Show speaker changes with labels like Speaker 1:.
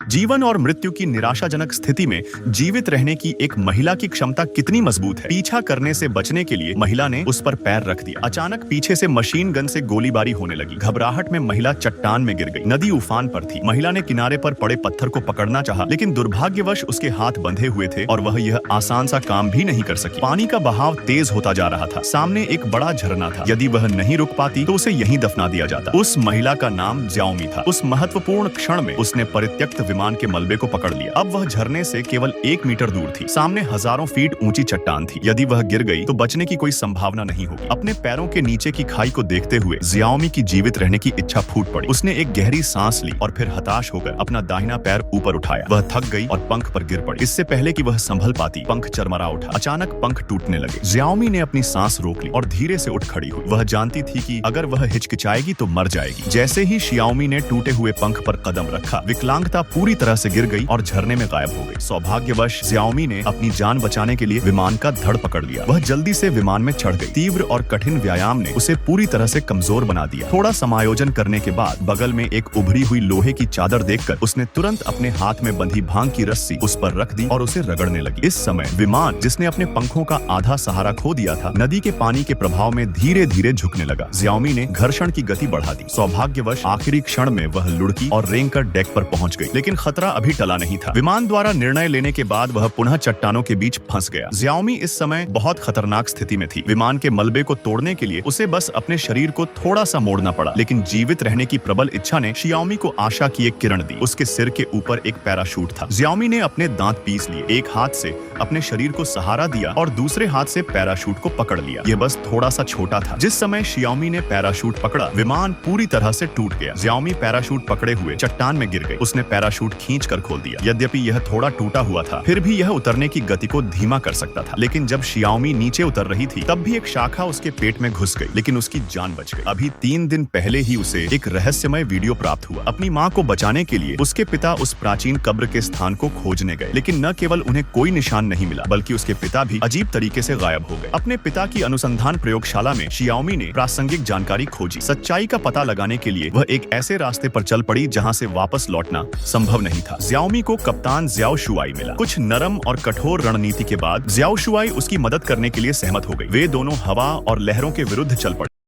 Speaker 1: जीवन और मृत्यु की निराशाजनक स्थिति में जीवित रहने की एक महिला की क्षमता कितनी मजबूत है। पीछा करने से बचने के लिए महिला ने उस पर पैर रख दिया। अचानक पीछे से मशीन गन से गोलीबारी होने लगी। घबराहट में महिला चट्टान में गिर गई। नदी उफान पर थी। महिला ने किनारे पर पड़े पत्थर को पकड़ना चाहा, लेकिन दुर्भाग्यवश उसके हाथ बंधे हुए थे और वह यह आसान सा काम भी नहीं कर सकी। पानी का बहाव तेज होता जा रहा था। सामने एक बड़ा झरना था। यदि वह नहीं रुक पाती तो उसे यहीं दफना दिया जाता। उस महिला का नाम ज्याओमी था। उस महत्वपूर्ण क्षण में उसने परित्यक्त विमान के मलबे को पकड़ लिया। अब वह झरने से केवल 1 मीटर दूर थी। सामने हजारों फीट ऊंची चट्टान थी। यदि वह गिर गई तो बचने की कोई संभावना नहीं होगी। अपने पैरों के नीचे की खाई को देखते हुए ज्याओमी की जीवित रहने की इच्छा फूट पड़ी। उसने एक गहरी सांस ली और फिर हताश होकर अपना दाहिना पैर ऊपर उठाया। वह थक गई और पंख पर गिर पड़ी। इससे पहले कि वह संभल पाती, पंख चरमरा उठा। अचानक पंख टूटने लगे। ज्याओमी ने अपनी सांस रोक ली और धीरे से उठ खड़ी हुई। वह जानती थी कि अगर वह हिचकिचाएगी तो मर जाएगी। जैसे ही शियाओमी ने टूटे हुए पंख पर कदम रखा, विकलांगता पूरी तरह से गिर गई और झरने में गायब हो गई। सौभाग्यवश ज्याओमी ने अपनी जान बचाने के लिए विमान का धड़ पकड़ लिया। वह जल्दी से विमान में चढ़ गई। तीव्र और कठिन व्यायाम ने उसे पूरी तरह से कमजोर बना दिया। थोड़ा समायोजन करने के बाद बगल में एक उभरी हुई लोहे की चादर देखकर उसने तुरंत अपने हाथ में बंधी भांग की रस्सी उस पर रख दी और उसे रगड़ने लगी। इस समय विमान, जिसने अपने पंखों का आधा सहारा खो दिया था, नदी के पानी के प्रभाव में धीरे धीरे झुकने लगा। ज्याओमी ने घर्षण की गति बढ़ा दी। सौभाग्यवश आखिरी क्षण में वह लुढ़की और रेंग कर डेक पर पहुंच गई, लेकिन खतरा अभी टला नहीं था। विमान द्वारा निर्णय लेने के बाद वह पुनः चट्टानों के बीच फंस गया। ज्याओमी इस समय बहुत खतरनाक स्थिति में थी। विमान के मलबे को तोड़ने के लिए उसे बस अपने शरीर को थोड़ा सा मोड़ना पड़ा, लेकिन जीवित रहने की प्रबल इच्छा ने शियाओमी को आशा की एक किरण दी। उसके सिर के ऊपर एक पैराशूट था। ज्याओमी ने अपने दांत पीस लिए, एक हाथ से अपने शरीर को सहारा दिया और दूसरे हाथ से पैराशूट को पकड़ लिया। यह बस थोड़ा सा छोटा था। जिस समय शियाओमी ने पैराशूट पकड़ा, विमान पूरी तरह से टूट गया। ज्याओमी पैराशूट पकड़े हुए चट्टान में गिर गई। उसने पैराशूट खींचकर खोल दिया। यद्यपि यह थोड़ा टूटा हुआ था, फिर भी यह उतरने की गति को धीमा कर सकता था। लेकिन जब शियाओमी नीचे उतर रही थी, तब भी एक शाखा उसके पेट में घुस गई, लेकिन उसकी जान बच गई। अभी 3 दिन पहले ही उसे एक रहस्यमय वीडियो प्राप्त हुआ। अपनी माँ को बचाने के लिए उसके पिता उस प्राचीन कब्र के स्थान को खोजने गए, लेकिन न केवल उन्हें कोई निशान नहीं मिला, बल्कि उसके पिता भी अजीब तरीके से गायब हो गए। अपने पिता की अनुसंधान प्रयोगशाला में शियाओमी ने प्रासंगिक जानकारी खोजी। सच्चाई का पता लगाने के लिए वह एक ऐसे रास्ते पर चल पड़ी जहाँ से वापस लौटना संभव नहीं था। ज्याओमी को कप्तान ज्याओ शुआई मिला। कुछ नरम और कठोर रणनीति के बाद ज्याओ शुआई उसकी मदद करने के लिए सहमत हो गई। वे दोनों हवा और लहरों के विरुद्ध चल पड़े।